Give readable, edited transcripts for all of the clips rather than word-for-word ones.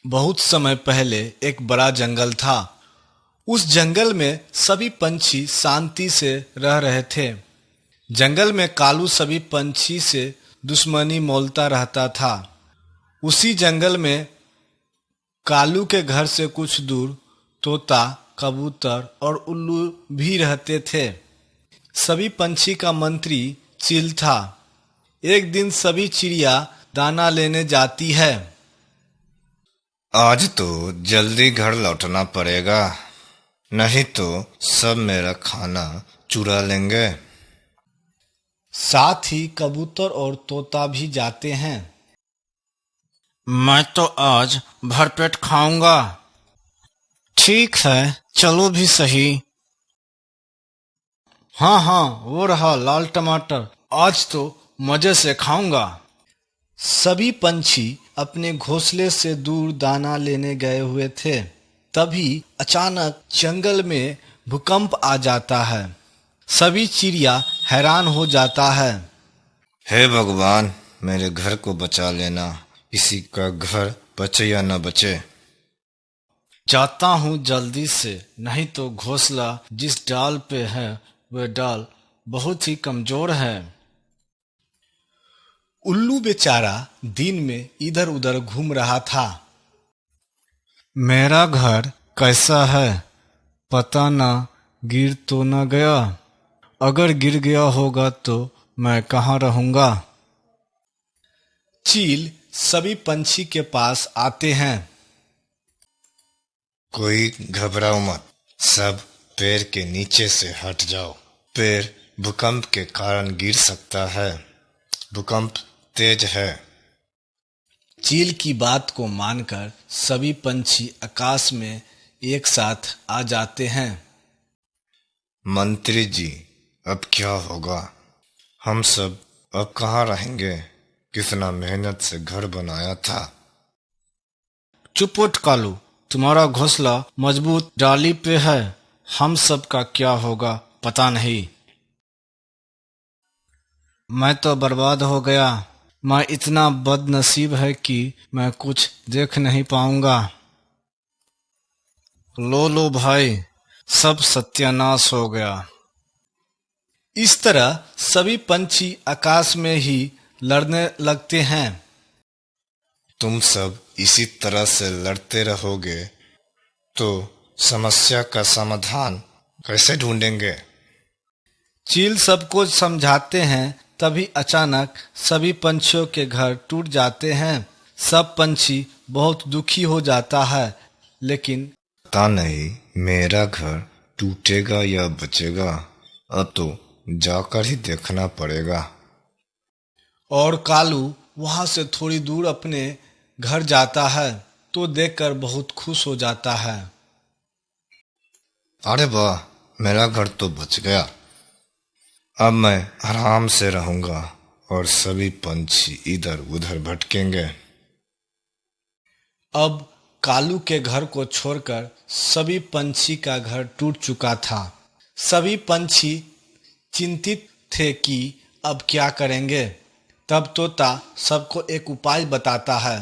बहुत समय पहले एक बड़ा जंगल था। उस जंगल में सभी पंछी शांति से रह रहे थे। जंगल में कालू सभी पंछी से दुश्मनी मोलता रहता था। उसी जंगल में कालू के घर से कुछ दूर तोता, कबूतर और उल्लू भी रहते थे। सभी पंछी का मंत्री चील था। एक दिन सभी चिड़िया दाना लेने जाती है। आज तो जल्दी घर लौटना पड़ेगा, नहीं तो सब मेरा खाना चुरा लेंगे। साथ ही कबूतर और तोता भी जाते हैं। मैं तो आज भरपेट खाऊंगा। ठीक है, चलो भी सही। हाँ हाँ, वो रहा लाल टमाटर, आज तो मजे से खाऊंगा। सभी पंछी अपने घोंसले से दूर दाना लेने गए हुए थे। तभी अचानक जंगल में भूकंप आ जाता है। सभी चिड़िया हैरान हो जाता है। हे भगवान, मेरे घर को बचा लेना, किसी का घर बचे या न बचे। जाता हूँ जल्दी से, नहीं तो घोंसला जिस डाल पे है वह डाल बहुत ही कमजोर है। उल्लू बेचारा दिन में इधर उधर घूम रहा था। मेरा घर कैसा है, पता ना गिर तो न गया। अगर गिर गया होगा तो मैं कहाँ रहूंगा। चील सभी पंछी के पास आते हैं। कोई घबराओ मत, सब पेड़ के नीचे से हट जाओ। पेड़ भूकंप के कारण गिर सकता है, भूकंप तेज है। चील की बात को मानकर सभी पंछी आकाश में एक साथ आ जाते हैं। मंत्री जी, अब क्या होगा? हम सब अब कहाँ रहेंगे? कितना मेहनत से घर बनाया था। चुप उठ कालू, तुम्हारा घोंसला मजबूत डाली पे है। हम सब का क्या होगा पता नहीं। मैं तो बर्बाद हो गया। मैं इतना बदनसीब है कि मैं कुछ देख नहीं पाऊंगा। लो भाई, सब सत्यानाश हो गया। इस तरह सभी पंछी आकाश में ही लड़ने लगते हैं। तुम सब इसी तरह से लड़ते रहोगे तो समस्या का समाधान कैसे ढूंढेंगे? चील सबको समझाते हैं। तभी अचानक सभी पंछियों के घर टूट जाते हैं। सब पंछी बहुत दुखी हो जाता है, लेकिन पता नहीं मेरा घर टूटेगा या बचेगा। अब तो जाकर ही देखना पड़ेगा। और कालू वहां से थोड़ी दूर अपने घर जाता है तो देखकर बहुत खुश हो जाता है। अरे वाह, मेरा घर तो बच गया। अब मैं आराम से रहूंगा और सभी पंछी इधर उधर भटकेंगे। अब कालू के घर को छोड़कर सभी पंछी का घर टूट चुका था। सभी पंछी चिंतित थे कि अब क्या करेंगे। तब तोता सबको एक उपाय बताता है।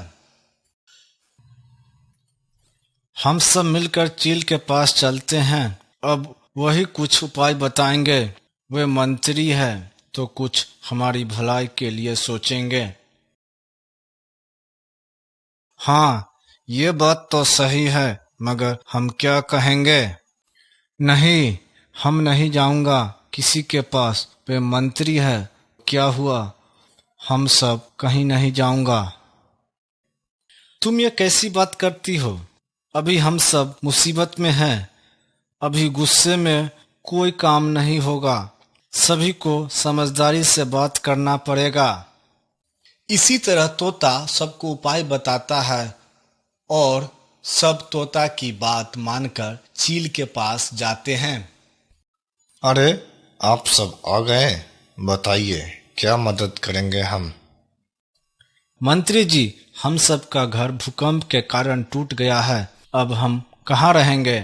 हम सब मिलकर चील के पास चलते हैं। अब वही कुछ उपाय बताएंगे। वे मंत्री है तो कुछ हमारी भलाई के लिए सोचेंगे। हाँ, ये बात तो सही है, मगर हम क्या कहेंगे? नहीं, हम नहीं जाऊंगा किसी के पास। वे मंत्री है, क्या हुआ? हम सब कहीं नहीं जाऊंगा। तुम ये कैसी बात करती हो? अभी हम सब मुसीबत में हैं। अभी गुस्से में कोई काम नहीं होगा। सभी को समझदारी से बात करना पड़ेगा। इसी तरह तोता सबको उपाय बताता है और सब तोता की बात मानकर चील के पास जाते हैं। अरे, आप सब आ गए, बताइए क्या मदद करेंगे हम? मंत्री जी, हम सब का घर भूकंप के कारण टूट गया है। अब हम कहाँ रहेंगे?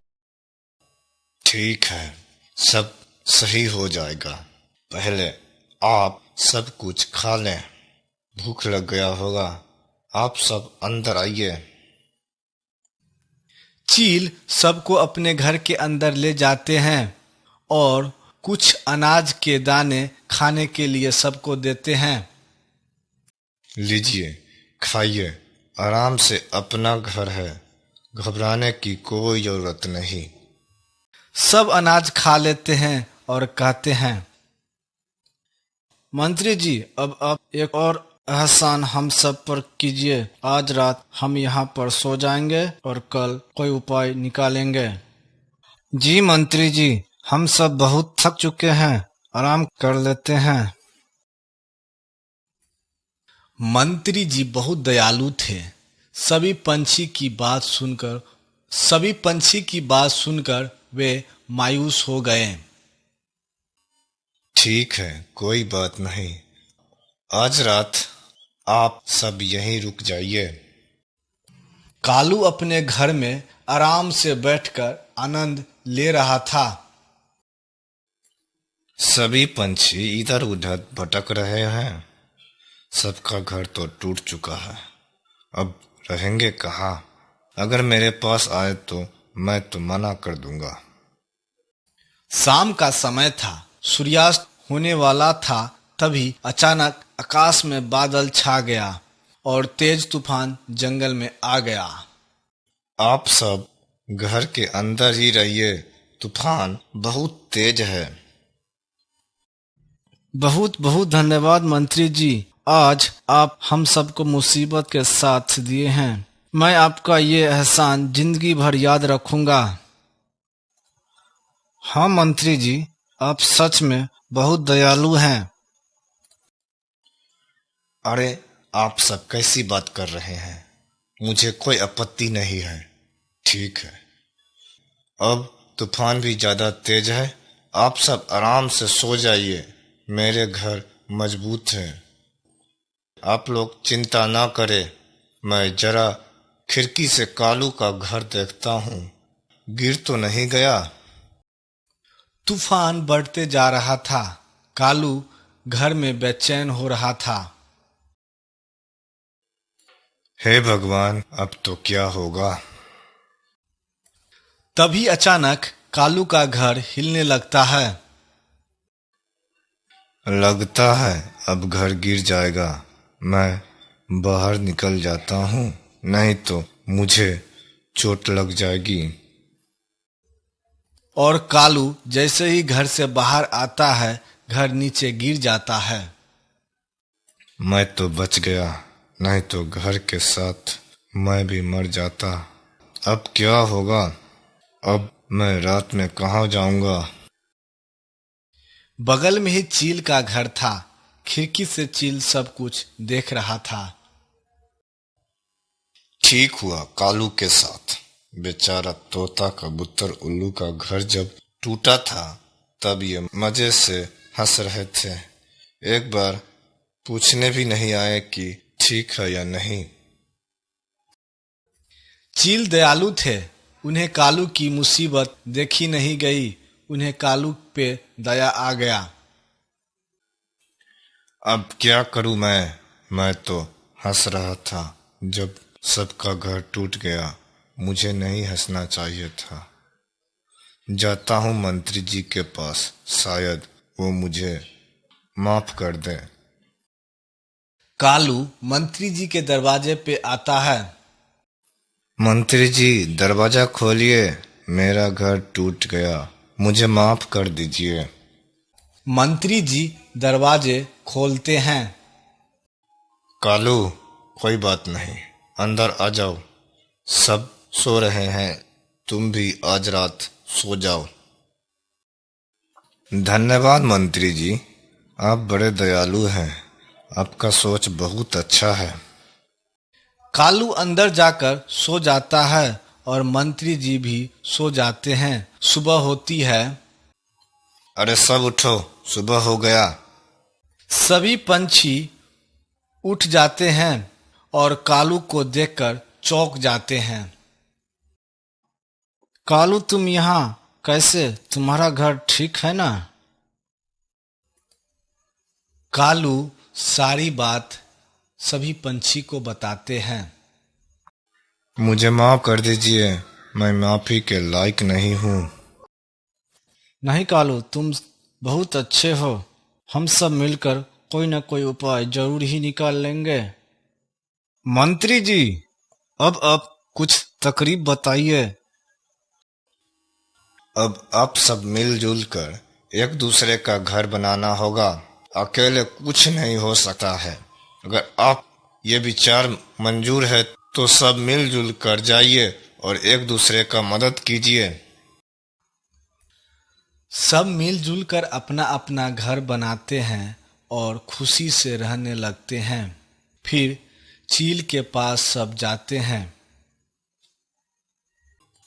ठीक है, सब सही हो जाएगा। पहले आप सब कुछ खा लें, भूख लग गया होगा। आप सब अंदर आइए। चील सबको अपने घर के अंदर ले जाते हैं और कुछ अनाज के दाने खाने के लिए सबको देते हैं। लीजिए, खाइए, आराम से, अपना घर है, घबराने की कोई जरूरत नहीं। सब अनाज खा लेते हैं और कहते हैं, मंत्री जी, अब आप एक और एहसान हम सब पर कीजिए। आज रात हम यहाँ पर सो जाएंगे और कल कोई उपाय निकालेंगे। जी मंत्री जी, हम सब बहुत थक चुके हैं, आराम कर लेते हैं। मंत्री जी बहुत दयालु थे। सभी पंछी की बात सुनकर वे मायूस हो गए। ठीक है, कोई बात नहीं, आज रात आप सब यहीं रुक जाइए। कालू अपने घर में आराम से बैठकर आनंद ले रहा था। सभी पंछी इधर उधर भटक रहे हैं। सबका घर तो टूट चुका है, अब रहेंगे कहाँ? अगर मेरे पास आए तो मैं तो मना कर दूंगा। शाम का समय था, सूर्यास्त होने वाला था। तभी अचानक आकाश में बादल छा गया और तेज तूफान जंगल में आ गया। आप सब घर के अंदर ही रहिए, तूफान बहुत तेज है। बहुत बहुत धन्यवाद मंत्री जी, आज आप हम सबको मुसीबत के साथ दिए हैं। मैं आपका ये एहसान जिंदगी भर याद रखूंगा। हाँ मंत्री जी, आप सच में बहुत दयालु हैं। अरे, आप सब कैसी बात कर रहे हैं? मुझे कोई आपत्ति नहीं है। ठीक है, अब तूफान भी ज्यादा तेज है, आप सब आराम से सो जाइए। मेरे घर मजबूत है, आप लोग चिंता ना करें। मैं जरा खिड़की से कालू का घर देखता हूँ, गिर तो नहीं गया। तूफान बढ़ते जा रहा था। कालू घर में बेचैन हो रहा था। हे भगवान, अब तो क्या होगा? तभी अचानक कालू का घर हिलने लगता है। लगता है अब घर गिर जाएगा। मैं बाहर निकल जाता हूँ, नहीं तो मुझे चोट लग जाएगी। और कालू जैसे ही घर से बाहर आता है, घर नीचे गिर जाता है। मैं तो बच गया, नहीं तो घर के साथ मैं भी मर जाता। अब क्या होगा? अब मैं रात में कहाँ जाऊंगा? बगल में ही चील का घर था। खिड़की से चील सब कुछ देख रहा था। ठीक हुआ कालू के साथ। बेचारा तोता, कबूतर, उल्लू का घर जब टूटा था तब ये मजे से हंस रहे थे। एक बार पूछने भी नहीं आए कि ठीक है या नहीं। चील दयालु थे। उन्हें कालू की मुसीबत देखी नहीं गई। उन्हें कालू पे दया आ गया। अब क्या करूं मैं तो हंस रहा था जब सबका घर टूट गया। मुझे नहीं हंसना चाहिए था। जाता हूं मंत्री जी के पास, शायद वो मुझे माफ कर दे। कालू मंत्री जी के दरवाजे पे आता है। मंत्री जी, दरवाजा खोलिए, मेरा घर टूट गया, मुझे माफ कर दीजिए। मंत्री जी दरवाजे खोलते हैं। कालू, कोई बात नहीं, अंदर आ जाओ। सब सो रहे हैं, तुम भी आज रात सो जाओ। धन्यवाद मंत्री जी, आप बड़े दयालु हैं। आपका सोच बहुत अच्छा है। कालू अंदर जाकर सो जाता है और मंत्री जी भी सो जाते हैं। सुबह होती है। अरे सब उठो, सुबह हो गया। सभी पंछी उठ जाते हैं और कालू को देखकर चौंक जाते हैं। कालू, तुम यहाँ कैसे? तुम्हारा घर ठीक है ना? कालू सारी बात सभी पंछी को बताते हैं। मुझे माफ कर दीजिए, मैं माफी के लायक नहीं हूँ। नहीं कालू, तुम बहुत अच्छे हो। हम सब मिलकर कोई न कोई उपाय जरूर ही निकाल लेंगे। मंत्री जी, अब आप कुछ तकरीब बताइए। अब आप सब मिलजुल कर एक दूसरे का घर बनाना होगा। अकेले कुछ नहीं हो सकता है। अगर आप ये विचार मंजूर है तो सब मिलजुल कर जाइए और एक दूसरे का मदद कीजिए। सब मिलजुल कर अपना अपना घर बनाते हैं और खुशी से रहने लगते हैं। फिर चील के पास सब जाते हैं।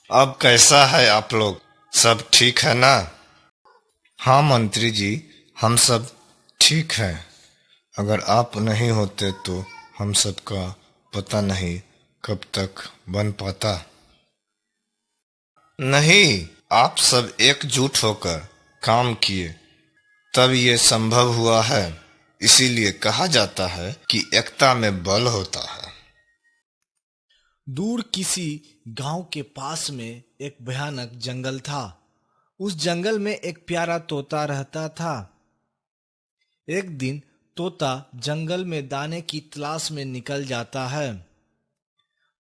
अब कैसा है आप लोग? सब ठीक है ना? हाँ मंत्री जी, हम सब ठीक हैं। अगर आप नहीं होते तो हम सब का पता नहीं कब तक बन पाता। नहीं, आप सब एकजुट होकर काम किए तब ये संभव हुआ है। इसीलिए कहा जाता है कि एकता में बल होता है। दूर किसी गांव के पास में एक भयानक जंगल था। उस जंगल में एक प्यारा तोता रहता था। एक दिन तोता जंगल में दाने की तलाश में निकल जाता है।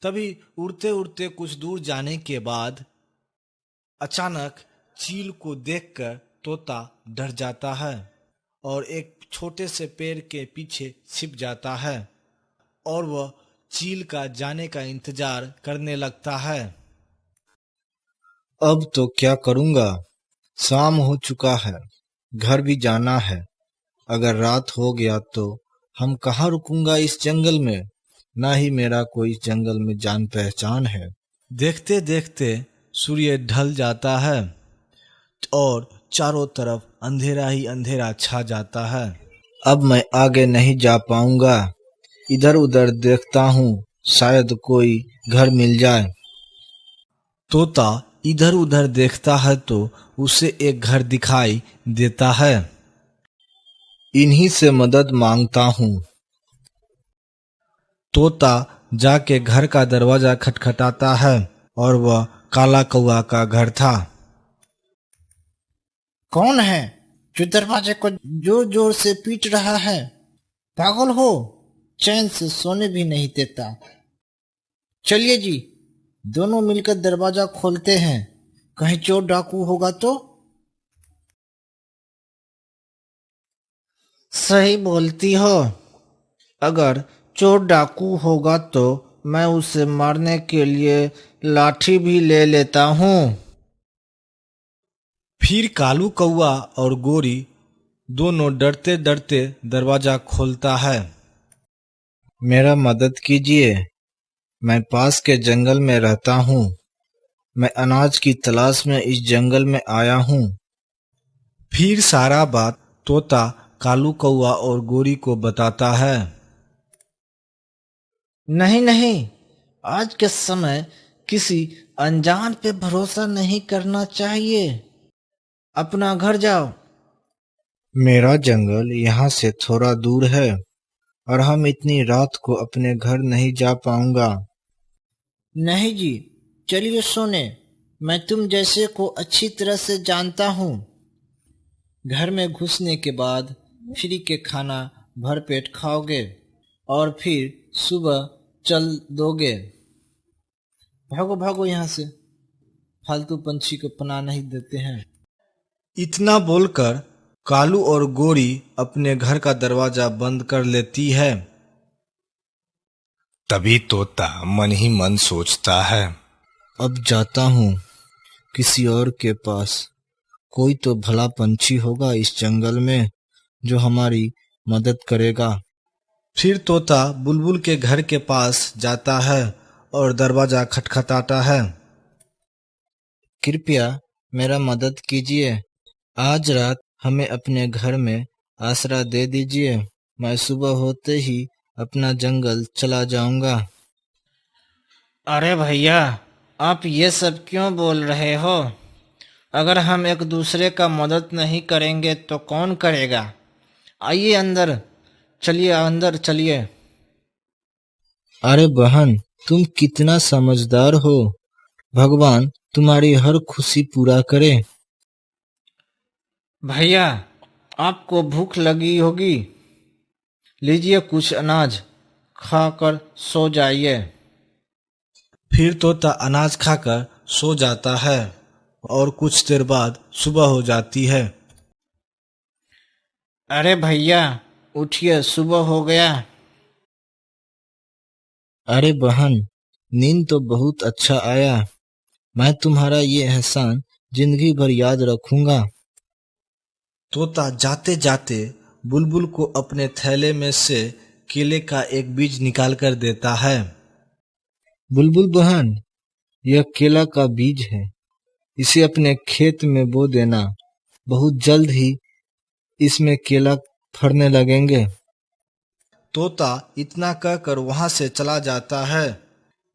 तभी उड़ते उड़ते कुछ दूर जाने के बाद अचानक चील को देखकर तोता डर जाता है और एक छोटे से पेड़ के पीछे छिप जाता है और वह चील का जाने का इंतजार करने लगता है। अब तो क्या करूंगा? शाम हो चुका है, घर भी जाना है। अगर रात हो गया तो हम कहाँ रुकूंगा इस जंगल में? ना ही मेरा कोई इस जंगल में जान पहचान है। देखते देखते सूर्य ढल जाता है और चारों तरफ अंधेरा ही अंधेरा छा जाता है। अब मैं आगे नहीं जा पाऊंगा। इधर उधर देखता हूँ, शायद कोई घर मिल जाए। तोता इधर उधर देखता है तो उसे एक घर दिखाई देता है। इन्हीं से मदद मांगता हूँ। तोता जाके घर का दरवाजा खटखटाता है और वह काला कौआ का घर था। कौन है जो दरवाजे को जोर जोर से पीट रहा है? पागल हो? चैन से सोने भी नहीं देता। चलिए जी, दोनों मिलकर दरवाजा खोलते हैं। कहीं चोर डाकू होगा तो? सही बोलती हो। अगर चोर डाकू होगा तो मैं उसे मारने के लिए लाठी भी ले लेता हूँ। फिर कालू कौआ और गोरी दोनों डरते डरते दरवाजा खोलता है। मेरा मदद कीजिए। मैं पास के जंगल में रहता हूँ। मैं अनाज की तलाश में इस जंगल में आया हूँ। फिर सारा बात तोता कालू कौआ और गोरी को बताता है। नहीं नहीं, आज के समय किसी अनजान पे भरोसा नहीं करना चाहिए। अपना घर जाओ। मेरा जंगल यहाँ से थोड़ा दूर है और हम इतनी रात को अपने घर नहीं जा पाऊंगा। नहीं जी, चलिए सोने। मैं तुम जैसे को अच्छी तरह से जानता हूँ। घर में घुसने के बाद फ्री के खाना भर पेट खाओगे और फिर सुबह चल दोगे। भागो भागो यहाँ से, फालतू पंछी को पनाह नहीं देते हैं। इतना बोलकर कालू और गोरी अपने घर का दरवाजा बंद कर लेती है। तभी तोता मन ही मन सोचता है, अब जाता हूँ किसी और के पास। कोई तो भला पंछी होगा इस जंगल में जो हमारी मदद करेगा। फिर तोता बुलबुल के घर के पास जाता है और दरवाजा खटखटाता है। कृपया मेरा मदद कीजिए। आज रात हमें अपने घर में आसरा दे दीजिए। मैं सुबह होते ही अपना जंगल चला जाऊंगा। अरे भैया, आप ये सब क्यों बोल रहे हो? अगर हम एक दूसरे का मदद नहीं करेंगे तो कौन करेगा? आइए अंदर चलिए, अंदर चलिए। अरे बहन, तुम कितना समझदार हो। भगवान तुम्हारी हर खुशी पूरा करे। भैया, आपको भूख लगी होगी, लीजिए कुछ अनाज, खाकर सो जाइए। फिर तोता अनाज खाकर सो जाता है और कुछ देर बाद सुबह हो जाती है। अरे भैया, उठिए, सुबह हो गया। अरे बहन, नींद तो बहुत अच्छा आया। मैं तुम्हारा ये एहसान जिंदगी भर याद रखूंगा। तोता जाते जाते बुलबुल को अपने थैले में से केले का एक बीज निकाल कर देता है। बुलबुल बहन, यह केला का बीज है। इसे अपने खेत में बो देना। बहुत जल्द ही इसमें केला फरने लगेंगे। तोता इतना कहकर वहां से चला जाता है।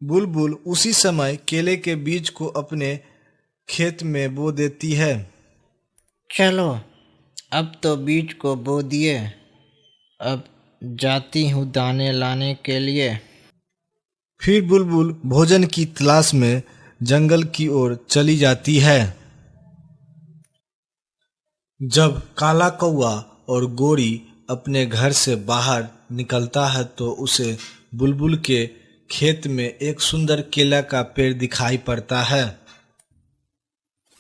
बुलबुल उसी समय केले के बीज को अपने खेत में बो देती है। चलो, अब तो बीज को बो दिए, अब जाती हूँ दाने लाने के लिए। फिर बुलबुल भोजन की तलाश में जंगल की ओर चली जाती है। जब काला कौआ और गोरी अपने घर से बाहर निकलता है तो उसे बुलबुल के खेत में एक सुंदर केला का पेड़ दिखाई पड़ता है।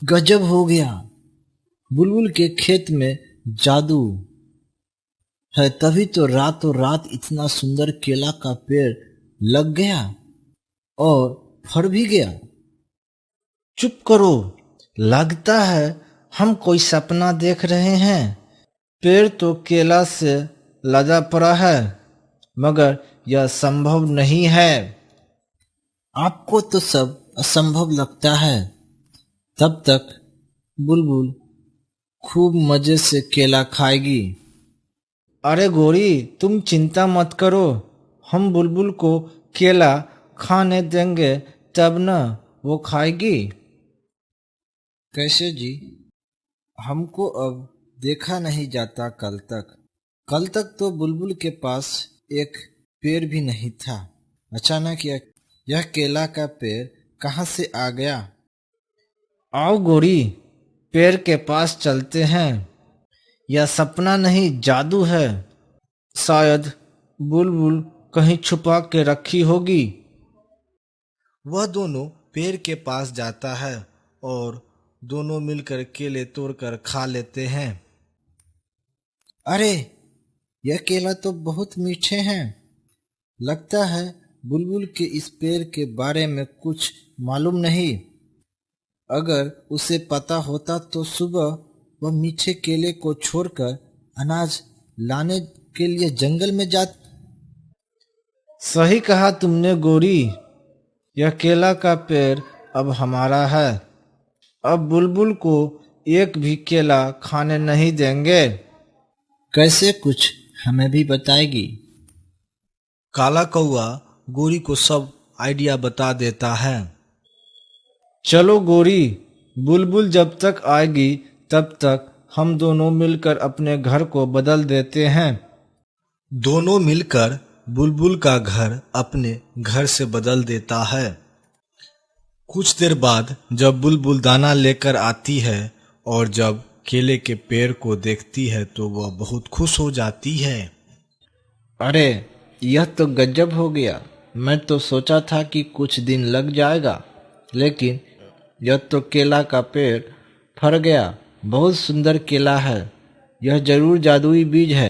गजब हो गया, बुलबुल के खेत में जादू है। तभी तो रातों रात इतना सुंदर केला का पेड़ लग गया और फर भी गया। चुप करो, लगता है हम कोई सपना देख रहे हैं। पेड़ तो केला से लदा पड़ा है, मगर यह संभव नहीं है। आपको तो सब असंभव लगता है। तब तक बुलबुल खूब मजे से केला खाएगी। अरे गोरी, तुम चिंता मत करो, हम बुलबुल को केला खाने देंगे, तब न वो खाएगी। कैसे जी? हमको अब देखा नहीं जाता। कल तक तो बुलबुल के पास एक पेड़ भी नहीं था। अचानक यह केला का पेड़ कहाँ से आ गया? आओ गोरी, पेड़ के पास चलते हैं। यह सपना नहीं, जादू है। शायद बुलबुल कहीं छुपा के रखी होगी। वह दोनों पेड़ के पास जाता है और दोनों मिलकर केले तोड़कर खा लेते हैं। अरे, यह केला तो बहुत मीठे हैं। लगता है बुलबुल के इस पेड़ के बारे में कुछ मालूम नहीं। अगर उसे पता होता तो सुबह वह मीठे केले को छोड़कर अनाज लाने के लिए जंगल में सही कहा तुमने गोरी, यह केला का पेड़ अब हमारा है। अब बुलबुल को एक भी केला खाने नहीं देंगे। कैसे, कुछ हमें भी बताएगी? काला कौआ गोरी को सब आइडिया बता देता है। चलो गोरी, बुलबुल जब तक आएगी तब तक हम दोनों मिलकर अपने घर को बदल देते हैं। दोनों मिलकर बुलबुल का घर अपने घर से बदल देता है। कुछ देर बाद जब बुलबुल दाना लेकर आती है और जब केले के पेड़ को देखती है तो वह बहुत खुश हो जाती है। अरे, यह तो गजब हो गया। मैं तो सोचा था कि कुछ दिन लग जाएगा, लेकिन यह तो केला का पेड़ फर गया। बहुत सुंदर केला है। यह जरूर जादुई बीज है।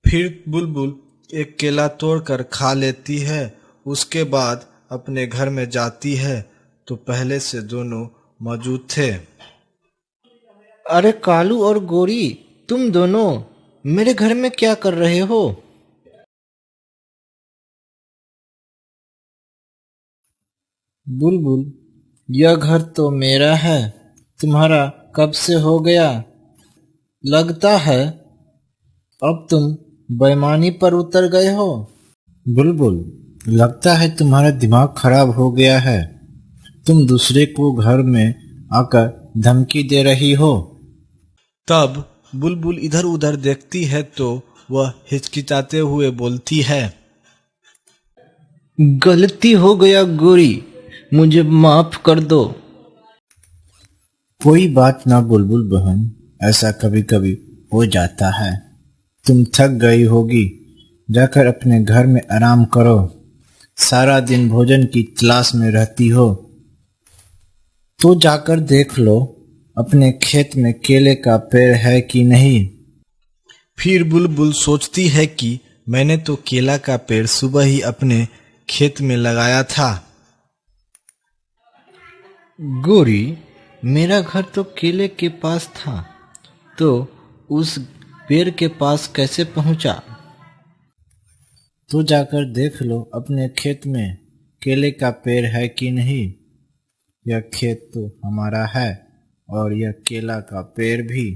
फिर बुलबुल एक केला तोड़कर खा लेती है। उसके बाद अपने घर में जाती है तो पहले से दोनों मौजूद थे। अरे कालू और गोरी, तुम दोनों मेरे घर में क्या कर रहे हो? बुलबुल, यह घर तो मेरा है, तुम्हारा कब से हो गया? लगता है अब तुम बेईमानी पर उतर गए हो। बुलबुल, लगता है तुम्हारा दिमाग खराब हो गया है। तुम दूसरे को घर में आकर धमकी दे रही हो। तब बुलबुल इधर उधर देखती है तो वह हिचकिचाते हुए बोलती है, गलती हो गया गोरी, मुझे माफ कर दो। कोई बात ना बुलबुल बहन, ऐसा कभी कभी हो जाता है। तुम थक गई होगी, जाकर अपने घर में आराम करो। सारा दिन भोजन की तलाश में रहती हो तो जाकर देख लो अपने खेत में केले का पेड़ है कि नहीं। फिर बुलबुल सोचती है कि मैंने तो केला का पेड़ सुबह ही अपने खेत में लगाया था। गोरी, मेरा घर तो केले के पास था, तो उस पेड़ के पास कैसे पहुंचा? तो जाकर देख लो अपने खेत में केले का पेड़ है कि नहीं। यह खेत तो हमारा है और यह केला का पेड़ भी।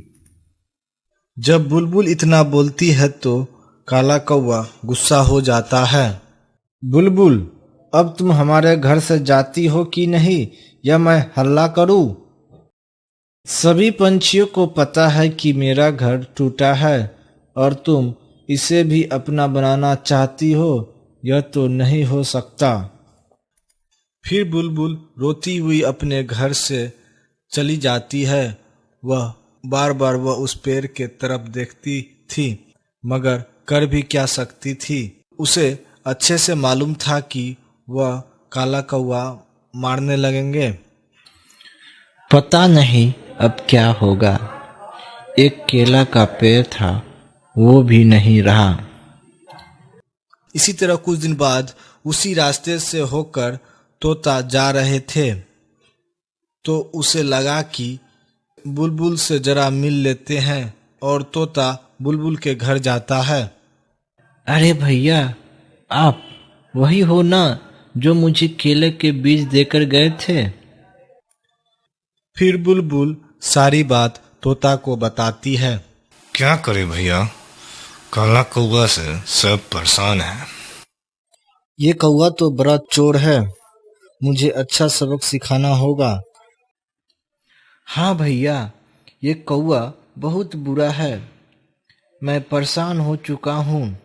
जब बुलबुल इतना बोलती है तो काला कौवा गुस्सा हो जाता है। बुलबुल, अब तुम हमारे घर से जाती हो कि नहीं, या मैं हल्ला करूं? सभी पंछियों को पता है कि मेरा घर टूटा है और तुम इसे भी अपना बनाना चाहती हो। यह तो नहीं हो सकता। फिर बुलबुल रोती हुई अपने घर से चली जाती है। वह बार बार उस पेड़ के तरफ देखती थी, मगर कर भी क्या सकती थी। उसे अच्छे से मालूम था कि वह काला कौवा मारने लगेंगे। पता नहीं अब क्या होगा। एक केला का पेड़ था, वो भी नहीं रहा। इसी तरह कुछ दिन बाद उसी रास्ते से होकर तोता जा रहे थे, तो उसे लगा कि बुलबुल से जरा मिल लेते हैं, और तोता बुलबुल के घर जाता है। अरे भैया, आप वही हो ना जो मुझे केले के बीज देकर गए थे? फिर बुलबुल सारी बात तोता को बताती है। क्या करे भैया, काला कौवा से सब परेशान है। ये कौवा तो बड़ा चोर है, मुझे अच्छा सबक सिखाना होगा। हाँ भैया, ये कौवा बहुत बुरा है, मैं परेशान हो चुका हूँ।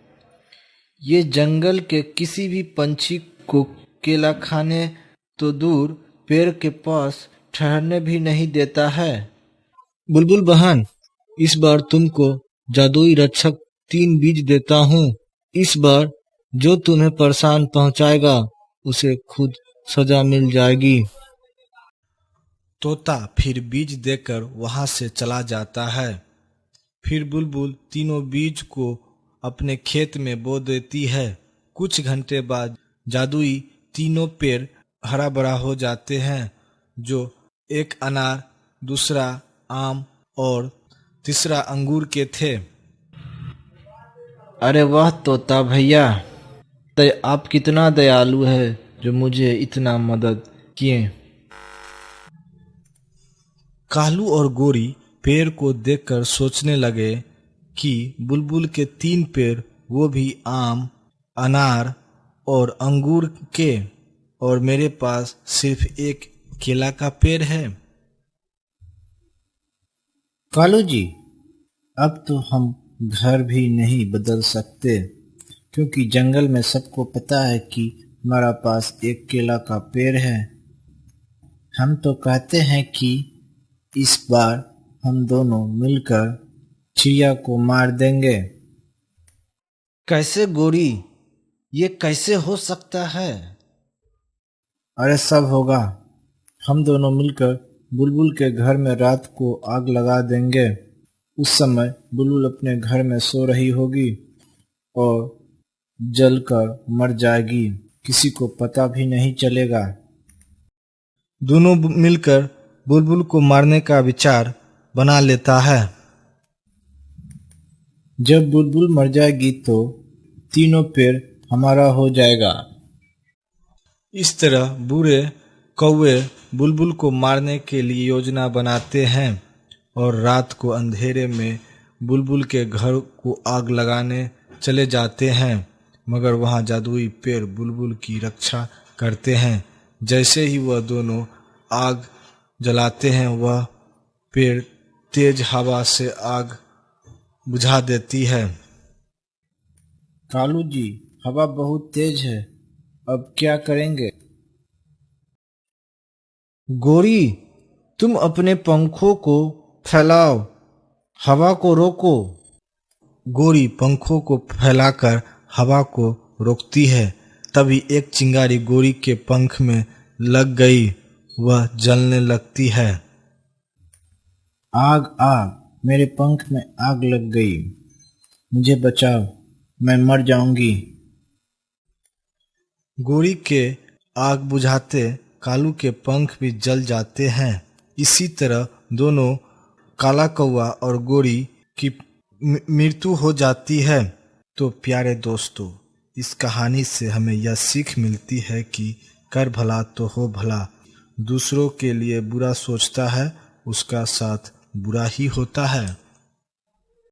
ये जंगल के किसी भी पंछी को केला खाने तो दूर, पेड़ के पास ठहरने भी नहीं देता है। बुलबुल बहन, इस बार तुमको जादुई रक्षक 3 बीज देता हूँ। इस बार जो तुम्हें परेशान पहुंचाएगा उसे खुद सजा मिल जाएगी। तोता फिर बीज देकर वहां से चला जाता है। फिर बुलबुल तीनों बीज को अपने खेत में बो देती है। कुछ घंटे बाद जादुई तीनों पेड़ हरा भरा हो जाते हैं, जो एक अनार, दूसरा आम और तीसरा अंगूर के थे। अरे वाह तोता भैया, आप कितना दयालु है जो मुझे इतना मदद किए। कालू और गोरी पेड़ को देखकर सोचने लगे कि बुलबुल के 3 पेड़, वो भी आम, अनार और अंगूर के, और मेरे पास सिर्फ एक केला का पेड़ है। कालू जी, अब तो हम घर भी नहीं बदल सकते, क्योंकि जंगल में सबको पता है कि हमारा पास एक केला का पेड़ है। हम तो कहते हैं कि इस बार हम दोनों मिलकर चिड़िया को मार देंगे। कैसे गोरी, ये कैसे हो सकता है? अरे सब होगा। हम दोनों मिलकर बुलबुल के घर में रात को आग लगा देंगे। उस समय बुलबुल अपने घर में सो रही होगी और जलकर मर जाएगी, किसी को पता भी नहीं चलेगा। दोनों मिलकर बुलबुल को मारने का विचार बना लेता है। जब बुलबुल मर जाएगी तो तीनों पेड़ हमारा हो जाएगा। इस तरह बुरे कौवे बुलबुल को मारने के लिए योजना बनाते हैं और रात को अंधेरे में बुलबुल के घर को आग लगाने चले जाते हैं, मगर वहां जादुई पेड़ बुलबुल की रक्षा करते हैं। जैसे ही वह दोनों आग जलाते हैं, वह पेड़ तेज हवा से आग बुझा देती है। कालू जी, हवा बहुत तेज है, अब क्या करेंगे? गोरी, तुम अपने पंखों को फैलाओ, हवा को रोको। गोरी पंखों को फैलाकर हवा को रोकती है। तभी एक चिंगारी गोरी के पंख में लग गई, वह जलने लगती है। आग आग, मेरे पंख में आग लग गई, मुझे बचाओ, मैं मर जाऊंगी। गोरी के आग बुझाते कालू के पंख भी जल जाते हैं। इसी तरह दोनों काला कौआ और गोरी की मृत्यु हो जाती है। तो प्यारे दोस्तों, इस कहानी से हमें यह सीख मिलती है कि कर भला तो हो भला। दूसरों के लिए बुरा सोचता है, उसका साथ बुरा ही होता है।